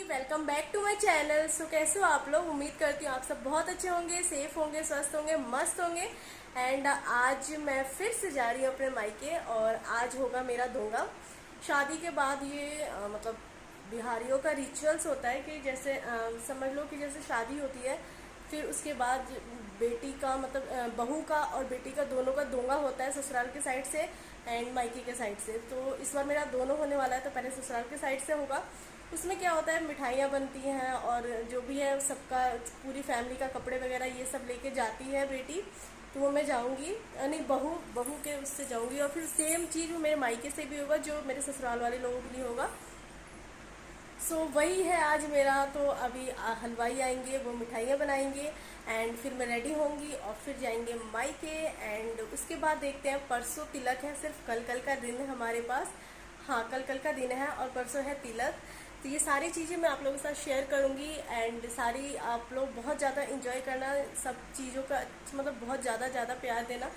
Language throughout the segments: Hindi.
Welcome back to my channel. So कैसे हो आप लोग? उम्मीद करती हूँ आप सब बहुत अच्छे होंगे, सेफ होंगे, स्वस्थ होंगे, मस्त होंगे। एंड आज मैं फिर से जा रही हूँ अपने मायके और आज होगा मेरा धोंगा। शादी के बाद ये मतलब बिहारियों का रिचुअल्स होता है कि जैसे समझ लो कि जैसे शादी होती है फिर उसके बाद बेटी का मतलब बहू का और बेटी का दोनों का दोंगा होता है ससुराल के साइड से एंड मायके के साइड से। तो इस बार मेरा दोनों होने वाला है, तो पहले ससुराल के साइड से होगा। उसमें क्या होता है, मिठाइयाँ बनती हैं और जो भी है सबका, पूरी फैमिली का कपड़े वगैरह ये सब लेके जाती है बेटी। तो वो मैं जाऊंगी, नहीं बहू बहू के उससे जाऊंगी और फिर सेम चीज़ मेरे मायके से भी होगा जो मेरे ससुराल वाले लोगों के लिए होगा। सो वही है आज मेरा। तो अभी हलवाई आएंगे, वो मिठाइयाँ बनाएंगे एंड फिर मैं रेडी होंगी और फिर जाएंगे मायके। एंड उसके बाद देखते हैं, परसों तिलक है, सिर्फ कल कल का दिन है हमारे पास। हाँ, कल कल का दिन है और परसों है तिलक। तो ये सारी चीज़ें मैं आप लोगों के साथ शेयर करूँगी एंड सारी आप लोग बहुत ज़्यादा इंजॉय करना, सब चीज़ों का मतलब बहुत ज़्यादा प्यार देना।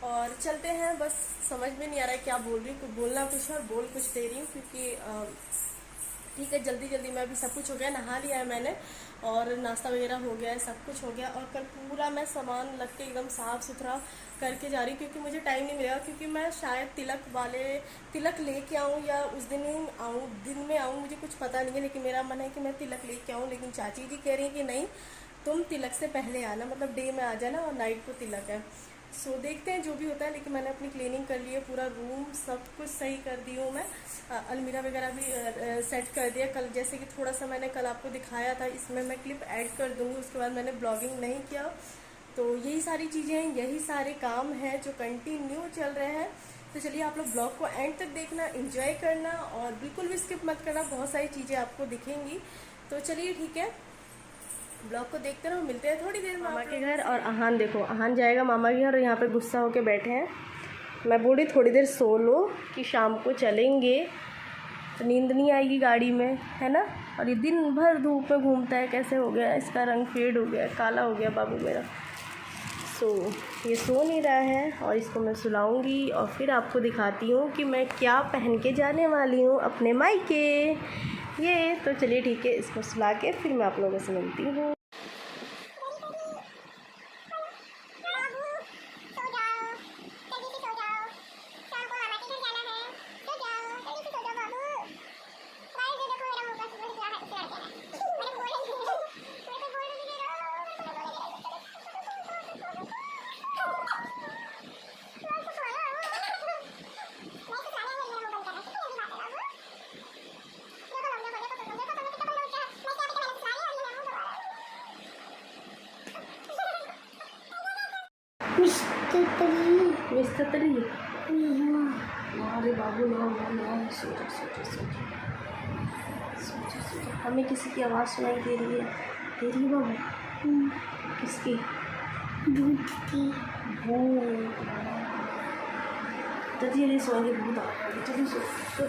और चलते हैं, बस समझ में नहीं आ रहा है क्या बोल रही हूँ, बोलना कुछ है और बोल कुछ दे रही हूँ क्योंकि ठीक है। जल्दी जल्दी में अभी सब कुछ हो गया, नहा लिया है मैंने और नाश्ता वगैरह हो गया है, सब कुछ हो गया। और कल पूरा मैं सामान रख के एकदम साफ़ सुथरा करके जा रही हूँ क्योंकि मुझे टाइम नहीं मिलेगा, क्योंकि मैं शायद तिलक लेके आऊँ या उस दिन ही आऊँ, दिन में आऊँ, मुझे कुछ पता नहीं है। लेकिन मेरा मन है कि मैं तिलक लेके आऊँ, लेकिन चाची जी कह रही हैं कि नहीं, तुम तिलक से पहले आना, मतलब डे में आ जाना और नाइट को तिलक है। सो देखते हैं जो भी होता है। लेकिन मैंने अपनी क्लीनिंग कर ली है, पूरा रूम सब कुछ सही कर दी हूँ मैं। अलमीरा वगैरह भी सेट कर दिया। कल जैसे कि थोड़ा सा मैंने कल आपको दिखाया था, इसमें मैं क्लिप ऐड कर दूँगी। उसके बाद मैंने ब्लॉगिंग नहीं किया। तो यही सारी चीज़ें हैं, यही सारे काम हैं जो कंटिन्यू चल रहे हैं। तो चलिए आप लोग ब्लॉग को एंड तक देखना, एंजॉय करना और बिल्कुल भी स्किप मत करना, बहुत सारी चीज़ें आपको दिखेंगी। तो चलिए ठीक है, ब्लॉग को देखते रहो, मिलते हैं थोड़ी देर में मामा के घर। और अहान देखो, अहान जाएगा मामा के घर और यहाँ पे गुस्सा होके बैठे हैं। मैं बोल रही थोड़ी देर सो लो कि शाम को चलेंगे तो नींद नहीं आएगी गाड़ी में, है ना। और ये दिन भर धूप में घूमता है, कैसे हो गया इसका रंग, फेड हो गया, काला हो गया बाबू मेरा। ये सो नहीं रहा है और इसको मैं सुलाऊंगी और फिर आपको दिखाती हूँ कि मैं क्या पहन के जाने वाली हूँ अपने मायके। ये तो चलिए ठीक है, इसको सुला के फिर मैं आप लोगों से मिलती हूँ। मिस्त्री अरे बाबू ना सोचो। हमें किसी की आवाज़ सुनाई दे रही है बाबू। किसकी? भूत की। भूत जल्दी सोएंगे, भूत आ रहा है, जल्दी सोचो।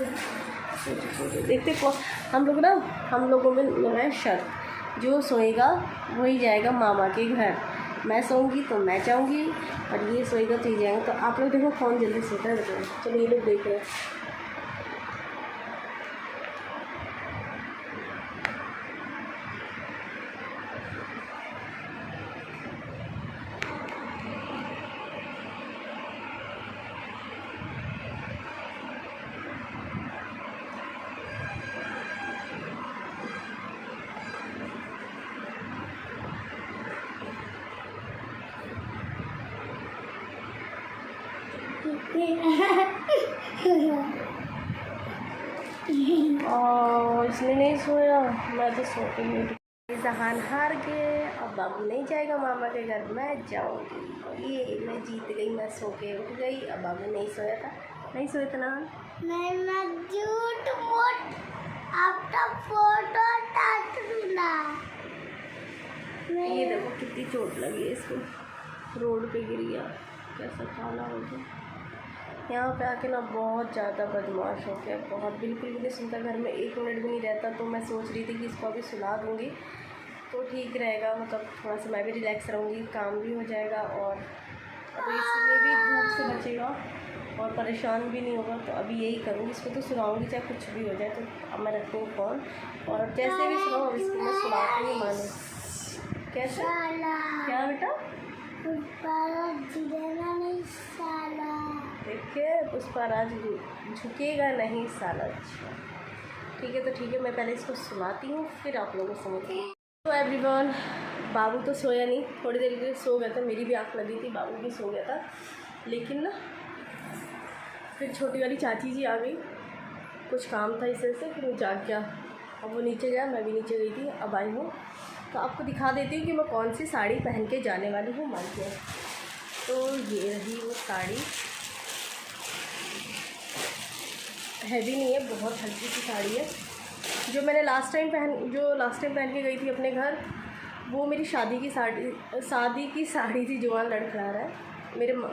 देखते हम लोगों में लगा है शर्त, जो सोएगा वही जाएगा मामा के घर। मैं सोऊंगी तो मैं जाऊंगी और ये सोएगा तो ये जाएंगे। तो आप लोग देखो कौन जल्दी सोता है, बताओ। चलो ये लोग देख रहे हैं। और इसने नहीं सोया, मैं तो सोती नहीं। जहान हार गए, अब बाबू नहीं जाएगा मामा के घर, मैं जाऊंगी। ये मैं जीत गई, मैं सो के उठ गई। अब बाबू नहीं सोया था, नहीं सोया था ना। मैं झूठ मूठ आपका फोटो ताकूंगा। ये देखो कितनी चोट लगी है इसको, रोड पे गिर गया, कैसा काला हो गया। यहाँ पे आके ना बहुत ज़्यादा बदमाश हो गया, बहुत, बिल्कुल भी नहीं सुनता, घर में एक मिनट भी नहीं रहता। तो मैं सोच रही थी कि इसको अभी सुला दूँगी तो ठीक रहेगा, मतलब थोड़ा सा मैं भी रिलैक्स रहूँगी, काम भी हो जाएगा और तो इसलिए भी धूप से बचेगा। और परेशान भी नहीं होगा। तो अभी यही करूँगी, इसको तो सुनाऊँगी चाहे कुछ भी हो जाए। तो अब मैं रखती हूँ फ़ोन और अब जैसे भी सुनाऊँ अब इसको मैं सुनाती ही माने। कैसे क्या बेटा? देखिए पुष्पाराज झुकेगा नहीं साला। अच्छा ठीक है, तो ठीक है, मैं पहले इसको सुनाती हूँ फिर आप लोगों को सुनाती हूँ। तो एवरीवन, बाबू तो सोया नहीं, थोड़ी देर के लिए सो गया था, मेरी भी आँख लगी थी, बाबू भी सो गया था। लेकिन ना फिर छोटी वाली चाची जी आ गई, कुछ काम था इस वजह से, फिर वो जाग गया। अब वो नीचे गया, मैं भी नीचे गई थी, अब आई हूँ तो आपको दिखा देती हूँ कि मैं कौन सी साड़ी पहन के जाने वाली हूँ मायके। तो ये रही वो साड़ी, हैवी नहीं है, बहुत हल्की सी साड़ी है। जो मैंने लास्ट टाइम पहन के गई थी अपने घर, वो मेरी शादी की साड़ी थी। जवान लड़खड़ा रहा है,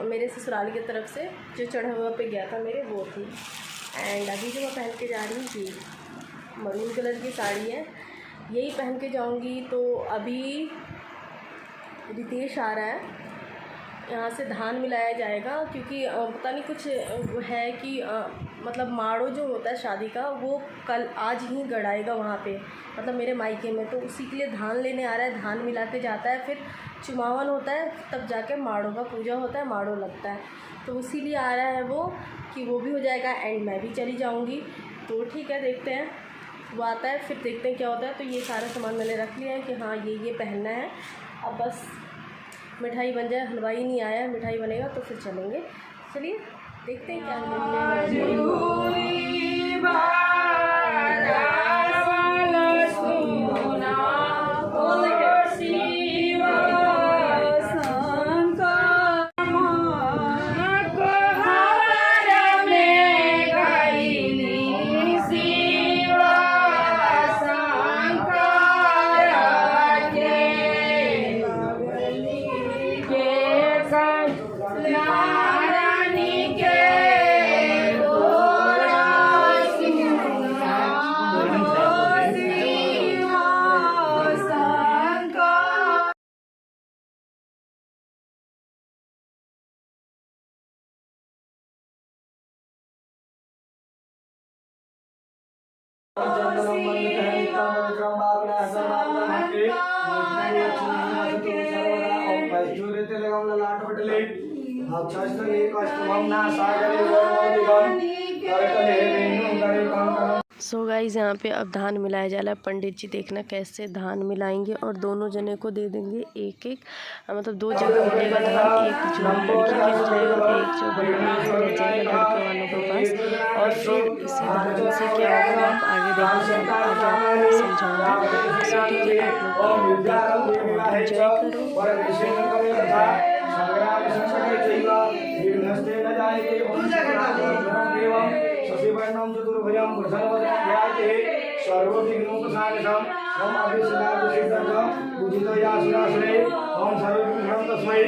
मेरे ससुराल की तरफ से जो चढ़ावा पे गया था मेरे, वो थी। एंड अभी जो मैं पहन के जा रही हूँ ये मरून कलर की साड़ी है, यही पहन के जाऊँगी। तो अभी रितेश आ रहा है, यहाँ से धान मिलाया जाएगा, क्योंकि पता नहीं कुछ है कि मतलब माड़ो जो होता है शादी का, वो आज ही गड़ाएगा वहाँ पे, मतलब मेरे मायके में। तो उसी के लिए धान लेने आ रहा है, धान मिला के जाता है, फिर चुमावन होता है, तब जाके माड़ो का पूजा होता है, माड़ो लगता है। तो उसी लिए आ रहा है वो, कि वो भी हो जाएगा एंड मैं भी चली जाऊँगी। तो ठीक है, देखते हैं वो आता है फिर देखते हैं क्या होता है। तो ये सारा सामान मैंने रख लिया है कि हाँ ये पहनना है। अब बस मिठाई बन जाए, हलवाई नहीं आया, मिठाई बनेगा तो फिर चलेंगे। चलिए देखते हैं क्या सो गाइस, यहाँ पे अब धान मिलाया जा रहा है। पंडित जी देखना कैसे धान मिलाएंगे और दोनों जने को दे देंगे एक एक, मतलब 2 जगह मिलेगा धान, एक जो लड़की के हो जाएगा, एक जो रह जाएगा लड़के वालों के पास। और फिर इसी धान से क्या होगा आप आगे देखना, आगे आपको समझाऊंगी। सो ठीक है, आप लोग देखो और एंजॉय करो। शशिवर्णं चतुर्भुजं प्रसन्नवदने सर्वविघ्नोपशान्तये ओम अभिषेकाभिषेकार्थं पूजितया सुरासुरे ओम सर्वविघ्नं तस्मै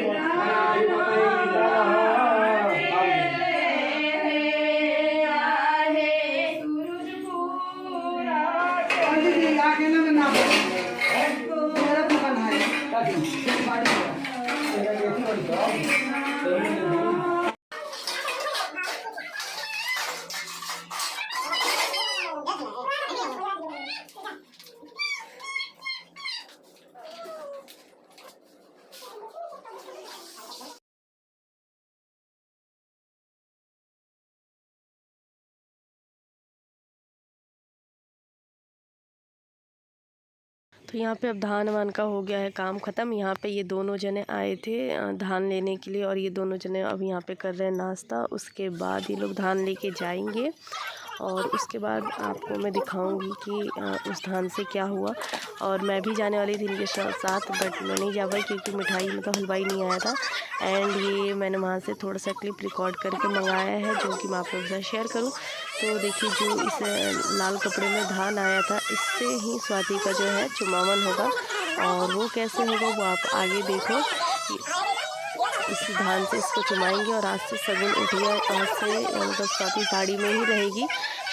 गणपतये नमः। तो यहाँ पे अब धान वान का हो गया है काम ख़त्म। यहाँ पे ये दोनों जने आए थे धान लेने के लिए और ये दोनों जने अब यहाँ पे कर रहे हैं नाश्ता। उसके बाद ये लोग धान लेके जाएंगे और उसके बाद आपको मैं दिखाऊंगी कि उस धान से क्या हुआ। और मैं भी जाने वाली थी इनके साथ, बट मैं नहीं जा पाई क्योंकि मिठाई में तो हलवाई नहीं आया था। एंड ये मैंने वहाँ से थोड़ा सा क्लिप रिकॉर्ड करके मंगाया है जो कि मैं आप लोगों के साथ शेयर करूँ। तो देखिए, जो इस लाल कपड़े में धान आया था, इससे ही स्वाति का जो है चुमावन होगा। और वो कैसे होगा वो आप आगे देखो। इस धान से इसको चुमाएंगे और आज से सगुन उठिया, आज से मतलब स्वाति साड़ी में ही रहेगी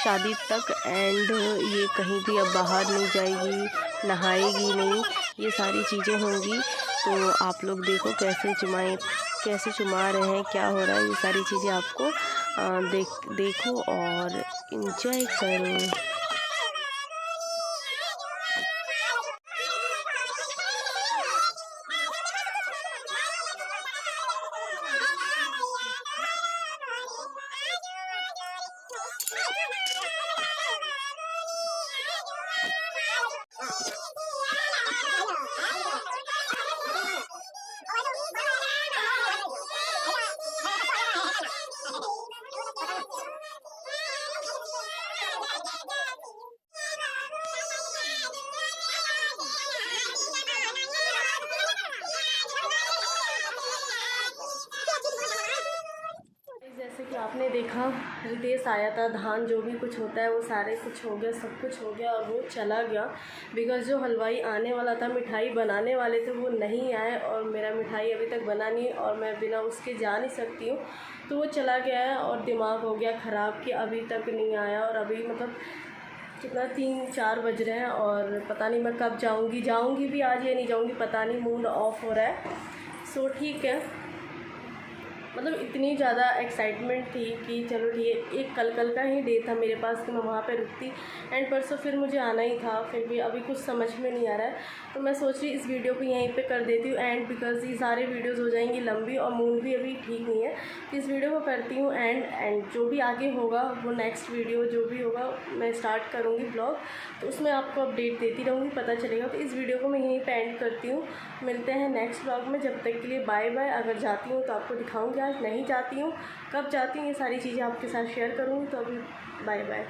शादी तक। एंड ये कहीं भी अब बाहर नहीं जाएगी, नहाएगी नहीं, ये सारी चीज़ें होंगी। तो आप लोग देखो कैसे चुमा रहे हैं, क्या हो रहा है, ये सारी चीज़ें आपको देखो और इंजॉय करो। जैसे कि आपने देखा, रितेश आया था, धान जो भी कुछ होता है वो सारे कुछ हो गया, सब कुछ हो गया और वो चला गया। बिकॉज़ जो हलवाई आने वाला था, मिठाई बनाने वाले थे, वो नहीं आए और मेरा मिठाई अभी तक बना नहीं और मैं बिना उसके जा नहीं सकती हूँ। तो वो चला गया है और दिमाग हो गया ख़राब कि अभी तक नहीं आया और अभी मतलब कितना 3-4 बज रहे हैं और पता नहीं मैं कब जाऊँगी भी आज या नहीं जाऊँगी, पता नहीं, मूड ऑफ हो रहा है। सो ठीक है, मतलब इतनी ज़्यादा एक्साइटमेंट थी कि चलो ठीक है, एक कल का ही डे था मेरे पास कि मैं वहाँ पे रुकती एंड परसों फिर मुझे आना ही था। फिर भी अभी कुछ समझ में नहीं आ रहा है, तो मैं सोच रही इस वीडियो को यहीं पे कर देती हूँ एंड, बिकॉज़ ये सारे वीडियोस हो जाएंगी लंबी और मूड भी अभी ठीक नहीं है, तो इस वीडियो को करती हूँ एंड जो भी आगे होगा वो नेक्स्ट वीडियो जो भी होगा मैं स्टार्ट करूँगी ब्लॉग, तो उसमें आपको अपडेट देती रहूँगी, पता चलेगा। तो इस वीडियो को मैं यहीं पे एंड करती हूँ, मिलते हैं नेक्स्ट ब्लॉग में, जब तक के लिए बाय बाय। अगर जाती हूँ तो आपको दिखाऊँगी, आज नहीं जाती हूँ, कब जाती हूँ ये सारी चीज़ें आपके साथ शेयर करूँगी। तो अभी बाय बाय।